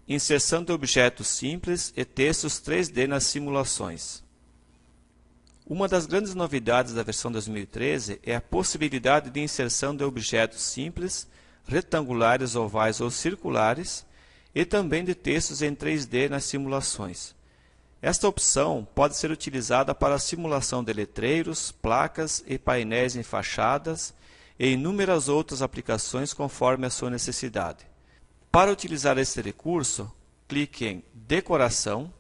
Inserção de objetos simples e textos 3D nas simulações. Uma das grandes novidades da versão 2013 é a possibilidade de inserção de objetos simples, retangulares, ovais ou circulares, e também de textos em 3D nas simulações. Esta opção pode ser utilizada para a simulação de letreiros, placas e painéis em fachadas e inúmeras outras aplicações conforme a sua necessidade. Para utilizar este recurso, clique em Decoração,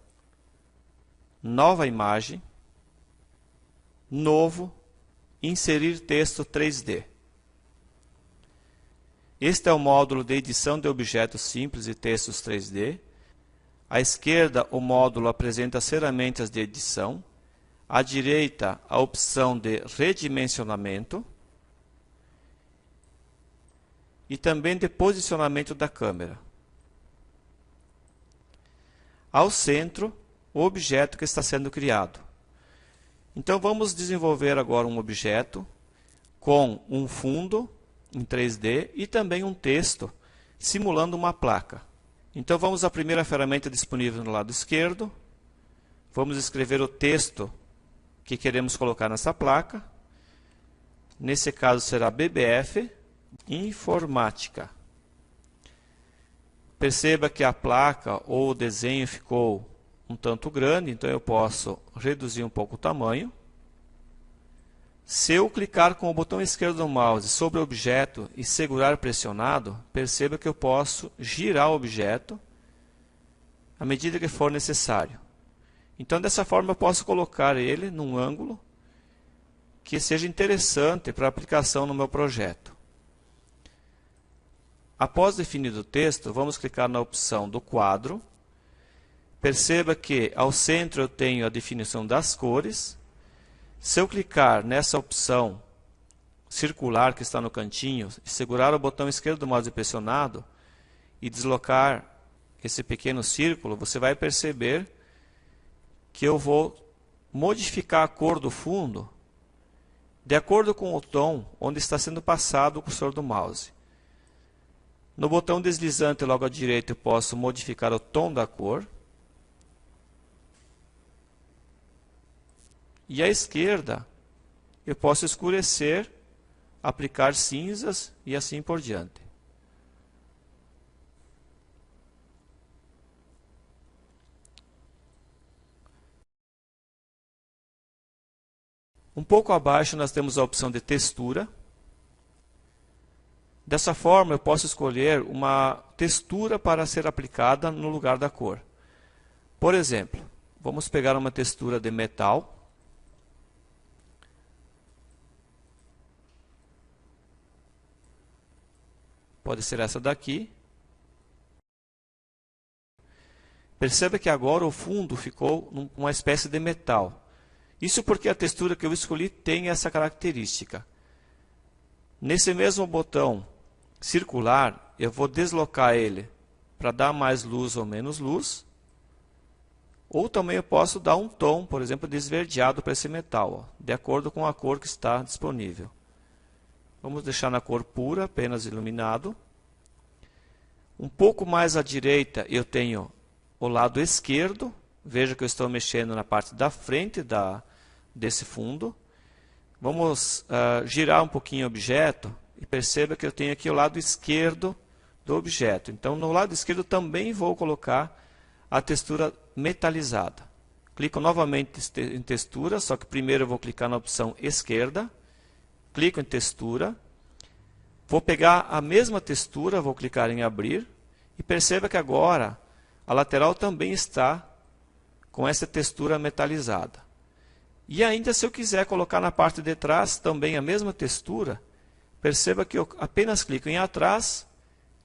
Nova imagem, Novo, Inserir texto 3D. Este é o módulo de edição de objetos simples e textos 3D. À esquerda, o módulo apresenta as ferramentas de edição. À direita, a opção de redimensionamento e também de posicionamento da câmera. Ao centro, o objeto que está sendo criado. Então vamos desenvolver agora um objeto com um fundo em 3D e também um texto simulando uma placa. Então vamos à primeira ferramenta disponível no lado esquerdo. Vamos escrever o texto que queremos colocar nessa placa. Nesse caso será BBF Informática. Perceba que a placa ou o desenho ficou um tanto grande, então eu posso reduzir um pouco o tamanho. Se eu clicar com o botão esquerdo do mouse sobre o objeto e segurar pressionado, perceba que eu posso girar o objeto à medida que for necessário. Então, dessa forma, eu posso colocar ele num ângulo que seja interessante para a aplicação no meu projeto. Após definido o texto, vamos clicar na opção do quadro. Perceba que ao centro eu tenho a definição das cores. Se eu clicar nessa opção circular que está no cantinho e segurar o botão esquerdo do mouse pressionado e deslocar esse pequeno círculo, você vai perceber que eu vou modificar a cor do fundo de acordo com o tom onde está sendo passado o cursor do mouse. No botão deslizante logo à direita eu posso modificar o tom da cor. E à esquerda eu posso escurecer, aplicar cinzas e assim por diante. Um pouco abaixo nós temos a opção de textura. Dessa forma eu posso escolher uma textura para ser aplicada no lugar da cor. Por exemplo, vamos pegar uma textura de metal. Pode ser essa daqui. Perceba que agora o fundo ficou uma espécie de metal. Isso porque a textura que eu escolhi tem essa característica. Nesse mesmo botão circular, eu vou deslocar ele para dar mais luz ou menos luz. Ou também eu posso dar um tom, por exemplo, de esverdeado para esse metal, de acordo com a cor que está disponível. Vamos deixar na cor pura, apenas iluminado. Um pouco mais à direita eu tenho o lado esquerdo. Veja que eu estou mexendo na parte da frente desse fundo. Vamos girar um pouquinho o objeto e perceba que eu tenho aqui o lado esquerdo do objeto. Então, no lado esquerdo também vou colocar a textura metalizada. Clico novamente em textura, só que primeiro eu vou clicar na opção esquerda. Clico em textura. Vou pegar a mesma textura, vou clicar em abrir. E perceba que agora a lateral também está com essa textura metalizada. E ainda se eu quiser colocar na parte de trás também a mesma textura, perceba que eu apenas clico em atrás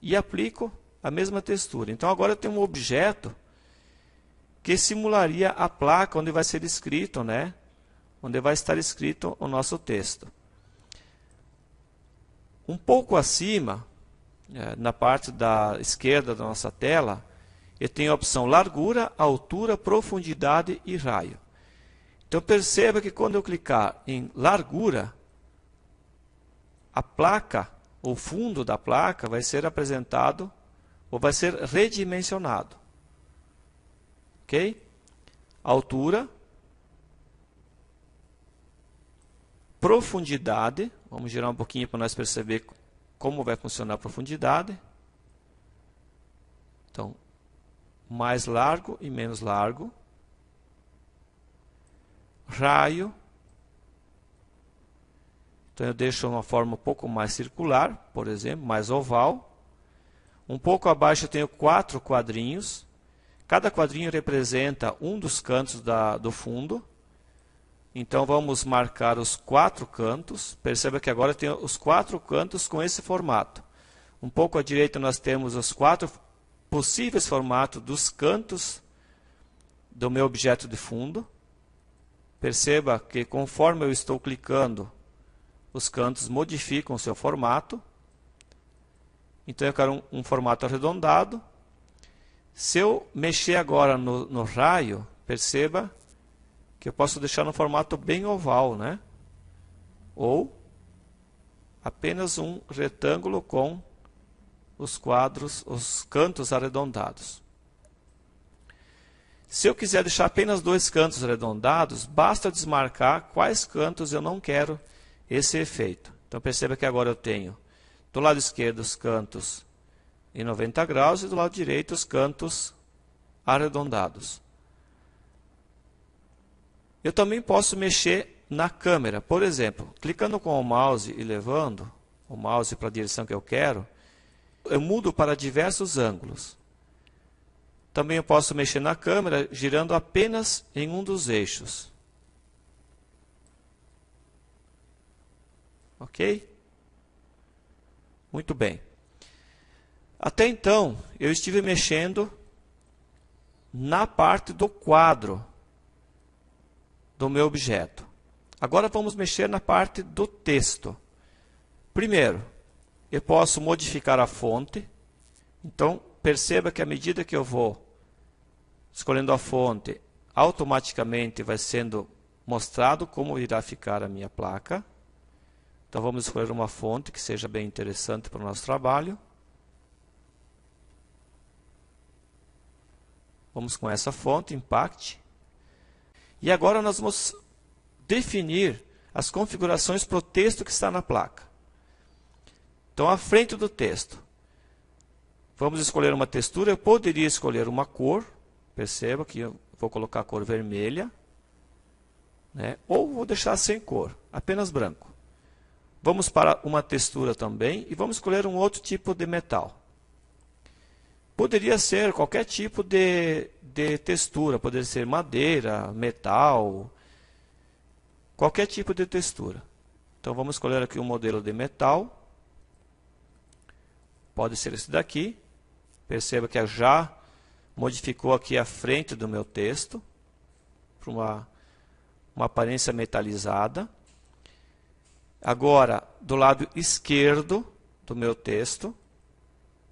e aplico a mesma textura. Então agora eu tenho um objeto que simularia a placa onde vai ser escrito, né? Onde vai estar escrito o nosso texto. Um pouco acima, na parte da esquerda da nossa tela, eu tenho a opção largura, altura, profundidade e raio. Então perceba que quando eu clicar em largura, a placa, o fundo da placa vai ser apresentado ou vai ser redimensionado. Ok? Altura, profundidade, vamos girar um pouquinho para nós perceber como vai funcionar a profundidade. Então, mais largo e menos largo. Raio. Então, eu deixo uma forma um pouco mais circular, por exemplo, mais oval. Um pouco abaixo eu tenho 4 quadrinhos. Cada quadrinho representa um dos cantos do fundo. Então, vamos marcar os 4 cantos. Perceba que agora eu tenho os 4 cantos com esse formato. Um pouco à direita nós temos os 4 possíveis formatos dos cantos do meu objeto de fundo. Perceba que conforme eu estou clicando, os cantos modificam o seu formato. Então, eu quero um formato arredondado. Se eu mexer agora no raio, perceba que eu posso deixar no formato bem oval, né? Ou apenas um retângulo com os quadros, os cantos arredondados. Se eu quiser deixar apenas 2 cantos arredondados, basta desmarcar quais cantos eu não quero esse efeito. Então perceba que agora eu tenho do lado esquerdo os cantos em 90 graus e do lado direito os cantos arredondados. Eu também posso mexer na câmera. Por exemplo, clicando com o mouse e levando o mouse para a direção que eu quero, eu mudo para diversos ângulos. Também eu posso mexer na câmera girando apenas em um dos eixos. Ok? Muito bem. Até então, eu estive mexendo na parte do quadro do meu objeto. Agora vamos mexer na parte do texto. Primeiro, eu posso modificar a fonte. Então, perceba que à medida que eu vou escolhendo a fonte, automaticamente vai sendo mostrado como irá ficar a minha placa. Então, vamos escolher uma fonte que seja bem interessante para o nosso trabalho. Vamos com essa fonte, Impact. E agora nós vamos definir as configurações para o texto que está na placa. Então, à frente do texto, vamos escolher uma textura. Eu poderia escolher uma cor. Perceba que eu vou colocar a cor vermelha, né? Ou vou deixar sem cor, apenas branco. Vamos para uma textura também e vamos escolher um outro tipo de metal. Poderia ser qualquer tipo de textura, poderia ser madeira, metal, qualquer tipo de textura. Então vamos escolher aqui um modelo de metal. Pode ser esse daqui. Perceba que já modificou aqui a frente do meu texto para uma aparência metalizada. Agora, do lado esquerdo do meu texto,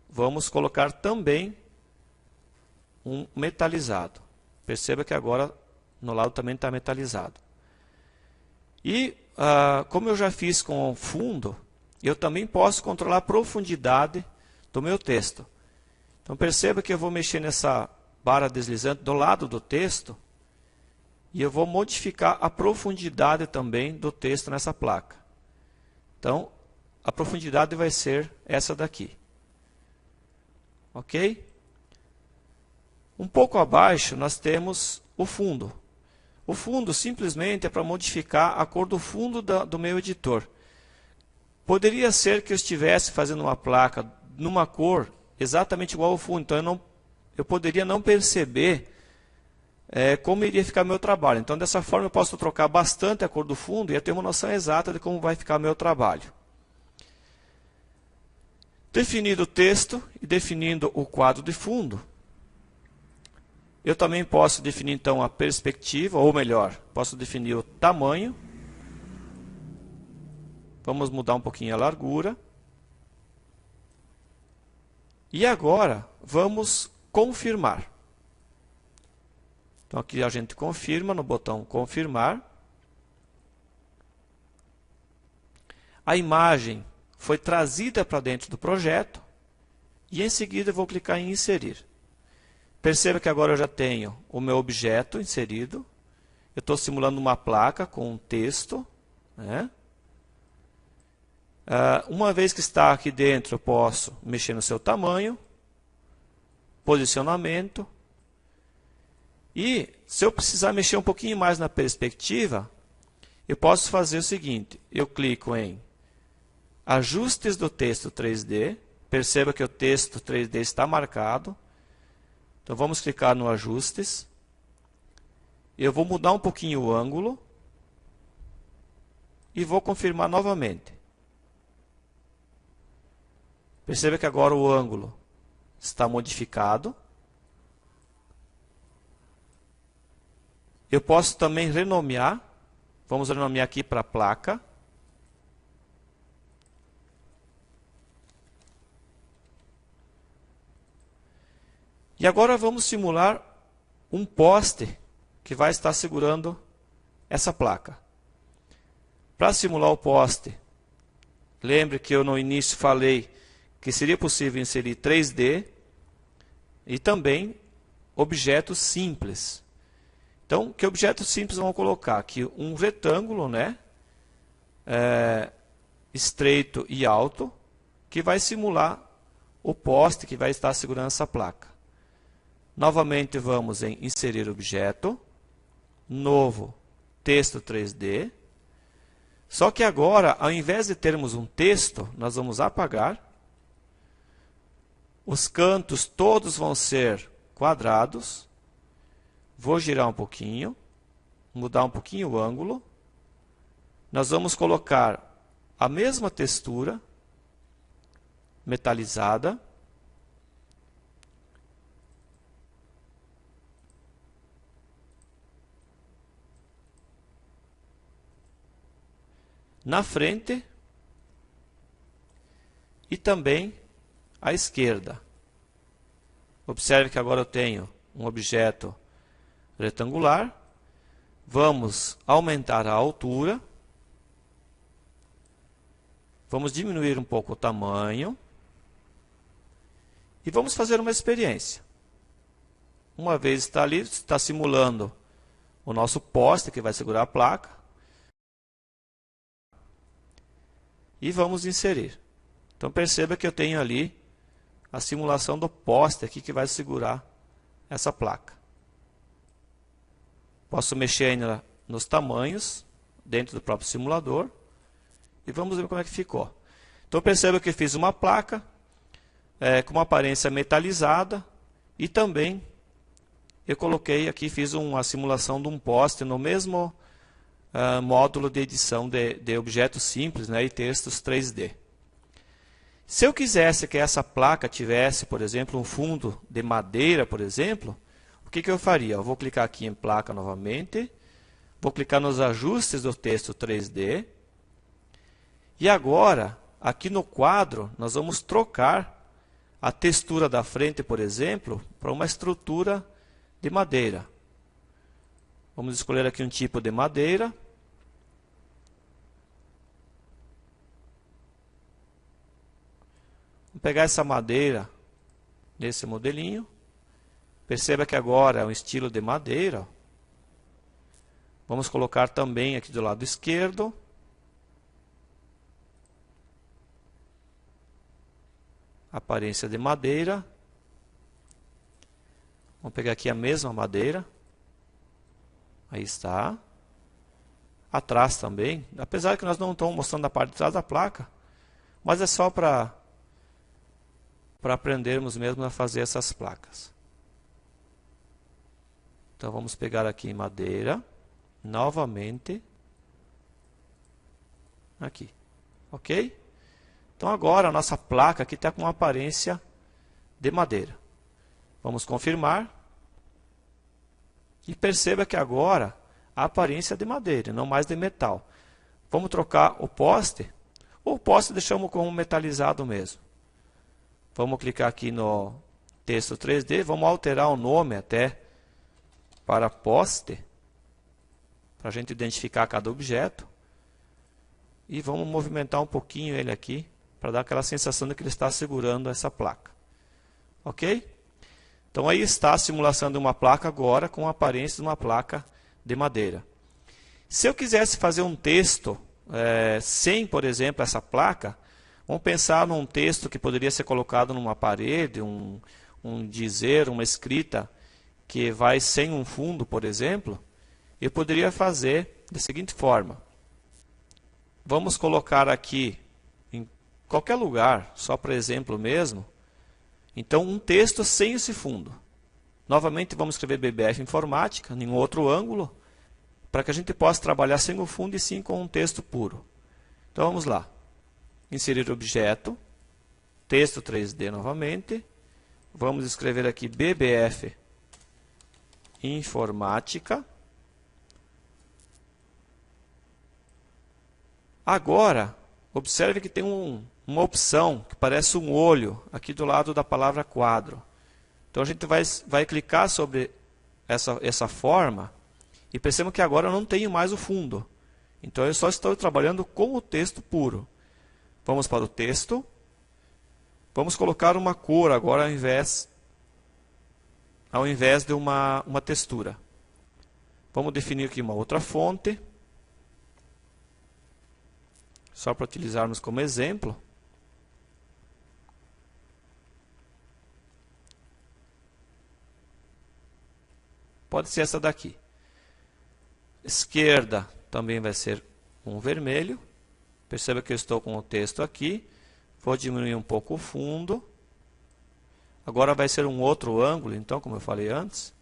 vamos colocar também um metalizado. Perceba que agora no lado também está metalizado. E como eu já fiz com o fundo, eu também posso controlar a profundidade do meu texto. Então perceba que eu vou mexer nessa barra deslizante do lado do texto e eu vou modificar a profundidade também do texto nessa placa. Então a profundidade vai ser essa daqui. Ok? Um pouco abaixo nós temos o fundo. O fundo simplesmente é para modificar a cor do fundo do meu editor. Poderia ser que eu estivesse fazendo uma placa numa cor exatamente igual ao fundo, então eu poderia não perceber como iria ficar meu trabalho. Então dessa forma eu posso trocar bastante a cor do fundo e eu ter uma noção exata de como vai ficar meu trabalho. Definido o texto e definindo o quadro de fundo, eu também posso definir então a perspectiva, ou melhor, posso definir o tamanho. Vamos mudar um pouquinho a largura. E agora vamos confirmar. Então aqui a gente confirma no botão confirmar. A imagem foi trazida para dentro do projeto E em seguida eu vou clicar em inserir. Perceba que agora eu já tenho o meu objeto inserido. Eu estou simulando uma placa com um texto, né? Uma vez que está aqui dentro, eu posso mexer no seu tamanho, posicionamento. E se eu precisar mexer um pouquinho mais na perspectiva, eu posso fazer o seguinte. Eu clico em Ajustes do texto 3D. Perceba que o texto 3D está marcado. Então vamos clicar no Ajustes. Eu vou mudar um pouquinho o ângulo. E vou confirmar novamente. Perceba que agora o ângulo está modificado. Eu posso também renomear. Vamos renomear aqui para placa. E agora vamos simular um poste que vai estar segurando essa placa. Para simular o poste, lembre que eu no início falei que seria possível inserir 3D e também objetos simples. Então, que objetos simples vamos colocar? Aqui um retângulo, né? Estreito e alto, que vai simular o poste que vai estar segurando essa placa. Novamente vamos em inserir objeto, novo texto 3D. Só que agora, ao invés de termos um texto, nós vamos apagar. Os cantos todos vão ser quadrados. Vou girar um pouquinho, mudar um pouquinho o ângulo. Nós vamos colocar a mesma textura metalizada. Na frente e também à esquerda. Observe que agora eu tenho um objeto retangular. Vamos aumentar a altura. Vamos diminuir um pouco o tamanho. E vamos fazer uma experiência. Uma vez está ali, está simulando o nosso poste que vai segurar a placa. E vamos inserir. Então perceba que eu tenho ali a simulação do poste aqui que vai segurar essa placa. Posso mexer ainda nos tamanhos dentro do próprio simulador. E vamos ver como é que ficou. Então perceba que eu fiz uma placa com uma aparência metalizada. E também eu coloquei aqui, fiz uma simulação de um poste no mesmo módulo de edição de objetos simples, né, e textos 3D. Se eu quisesse que essa placa tivesse, por exemplo, um fundo de madeira, por exemplo, o que eu faria? Eu vou clicar aqui em placa novamente, vou clicar nos ajustes do texto 3D, e agora, aqui no quadro, nós vamos trocar a textura da frente, por exemplo, para uma estrutura de madeira. Vamos escolher aqui um tipo de madeira. Vamos pegar essa madeira nesse modelinho. Perceba que agora é um estilo de madeira. Vamos colocar também aqui do lado esquerdo. Aparência de madeira. Vamos pegar aqui a mesma madeira. Aí está. Atrás também. Apesar que nós não estamos mostrando a parte de trás da placa. Mas é só para aprendermos mesmo a fazer essas placas. Então vamos pegar aqui madeira. Novamente. Aqui. Ok? Então agora a nossa placa aqui está com uma aparência de madeira. Vamos confirmar. E perceba que agora a aparência é de madeira, não mais de metal. Vamos trocar o poste. O poste deixamos como metalizado mesmo. Vamos clicar aqui no texto 3D. Vamos alterar o nome até para poste. Para a gente identificar cada objeto. E vamos movimentar um pouquinho ele aqui. Para dar aquela sensação de que ele está segurando essa placa. Ok? Então aí está a simulação de uma placa agora com a aparência de uma placa de madeira. Se eu quisesse fazer um texto sem, por exemplo, essa placa, vamos pensar num texto que poderia ser colocado numa parede, um dizer, uma escrita que vai sem um fundo, por exemplo. Eu poderia fazer da seguinte forma. Vamos colocar aqui, em qualquer lugar, só para exemplo mesmo, então um texto sem esse fundo. Novamente vamos escrever BBF Informática, em outro ângulo, para que a gente possa trabalhar sem o fundo e sim com um texto puro. Então vamos lá. Inserir objeto, texto 3D novamente. Vamos escrever aqui BBF Informática. Agora, observe que tem uma opção que parece um olho aqui do lado da palavra quadro. Então a gente vai clicar sobre essa forma e percebam que agora eu não tenho mais o fundo. Então eu só estou trabalhando com o texto puro. Vamos para o texto. Vamos colocar uma cor agora ao invés de uma textura. Vamos definir aqui uma outra fonte. Só para utilizarmos como exemplo. Pode ser essa daqui. Esquerda também vai ser um vermelho. Perceba que eu estou com o texto aqui. Vou diminuir um pouco o fundo. Agora vai ser um outro ângulo, então, como eu falei antes.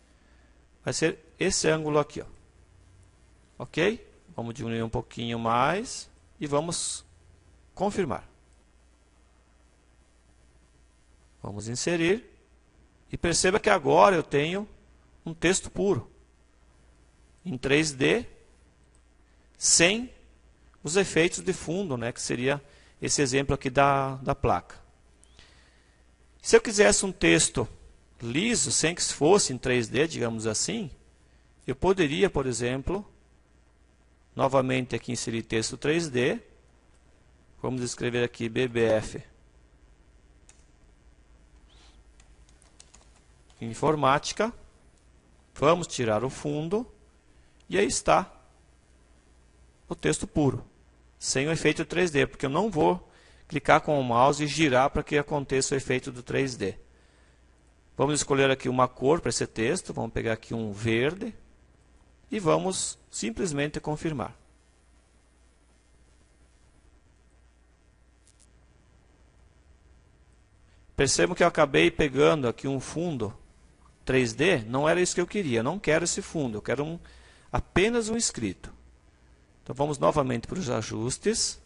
Vai ser esse ângulo aqui. Ó. Ok? Vamos diminuir um pouquinho mais. E vamos confirmar. Vamos inserir. E perceba que agora eu tenho um texto puro. Em 3D, sem os efeitos de fundo, né, que seria esse exemplo aqui da placa. Se eu quisesse um texto liso, sem que fosse em 3D, digamos assim, eu poderia, por exemplo, novamente aqui inserir texto 3D. Vamos escrever aqui BBF Informática. Vamos tirar o fundo. E aí está o texto puro, sem o efeito 3D, porque eu não vou clicar com o mouse e girar para que aconteça o efeito do 3D. Vamos escolher aqui uma cor para esse texto. Vamos pegar aqui um verde. E vamos simplesmente confirmar. Percebam que eu acabei pegando aqui um fundo 3D. Não era isso que eu queria. Eu não quero esse fundo. Eu quero apenas um escrito. Então vamos novamente para os ajustes.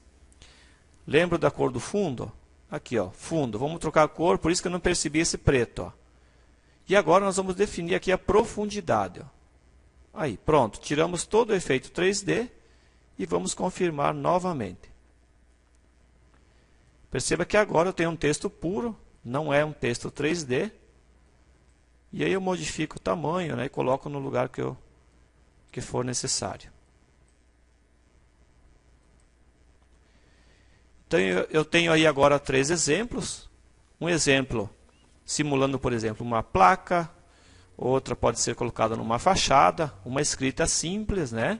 Lembra da cor do fundo? Aqui, ó, fundo. Vamos trocar a cor, por isso que eu não percebi esse preto. Ó. E agora nós vamos definir aqui a profundidade. Ó. Aí, pronto. Tiramos todo o efeito 3D e vamos confirmar novamente. Perceba que agora eu tenho um texto puro, não é um texto 3D. E aí eu modifico o tamanho, né, e coloco no lugar que for necessário. Então eu tenho aí agora 3 exemplos. Um exemplo simulando, por exemplo, uma placa. Outra pode ser colocada numa fachada. Uma escrita simples, né?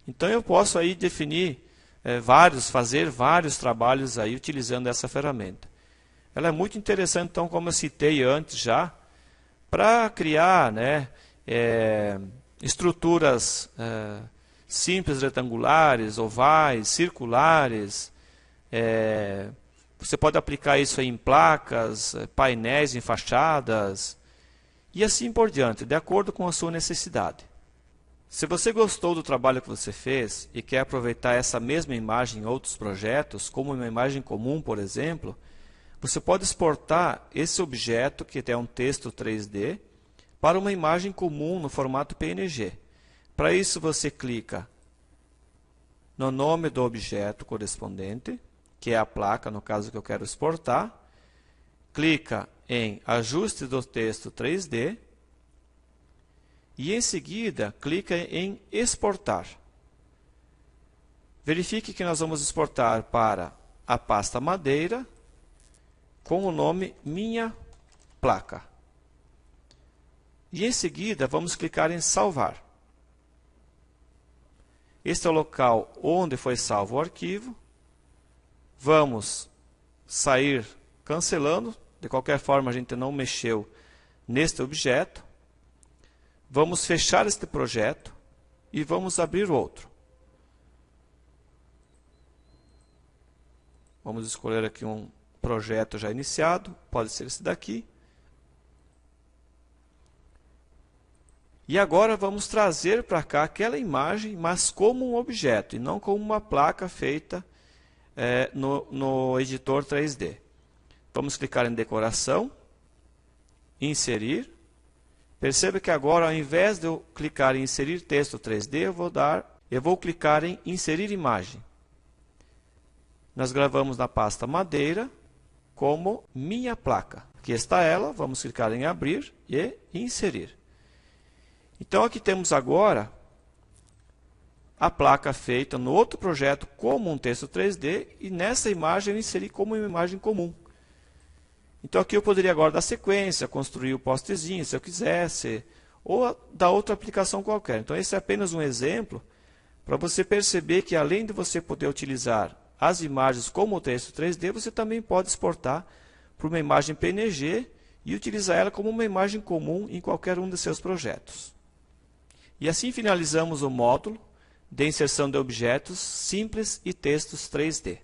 Então eu posso aí definir fazer vários trabalhos aí utilizando essa ferramenta. Ela é muito interessante, então, como eu citei antes já, para criar, né, estruturas simples, retangulares, ovais, circulares. Você pode aplicar isso aí em placas, painéis em fachadas e assim por diante, de acordo com a sua necessidade. Se você gostou do trabalho que você fez e quer aproveitar essa mesma imagem em outros projetos, como uma imagem comum, por exemplo, você pode exportar esse objeto, que é um texto 3D, para uma imagem comum no formato PNG. Para isso, você clica no nome do objeto correspondente, que é a placa, no caso que eu quero exportar. Clica em Ajuste do texto 3D. E em seguida, clica em Exportar. Verifique que nós vamos exportar para a pasta madeira com o nome Minha placa. E em seguida, vamos clicar em salvar. Este é o local onde foi salvo o arquivo. Vamos sair cancelando. De qualquer forma, a gente não mexeu neste objeto. Vamos fechar este projeto e vamos abrir outro. Vamos escolher aqui um projeto já iniciado, pode ser esse daqui. E agora vamos trazer para cá aquela imagem, mas como um objeto, e não como uma placa feita no editor 3D. Vamos clicar em decoração, inserir. Perceba que agora, ao invés de eu clicar em inserir texto 3D, eu vou clicar em inserir imagem. Nós gravamos na pasta madeira como minha placa. Aqui está ela, vamos clicar em abrir e inserir. Então aqui temos agora a placa feita no outro projeto como um texto 3D e nessa imagem eu inseri como uma imagem comum. Então aqui eu poderia agora dar sequência, construir o postezinho se eu quisesse, ou dar outra aplicação qualquer. Então esse é apenas um exemplo para você perceber que além de você poder utilizar as imagens como texto 3D, você também pode exportar para uma imagem PNG e utilizar ela como uma imagem comum em qualquer um de seus projetos. E assim finalizamos o módulo de inserção de objetos simples e textos 3D.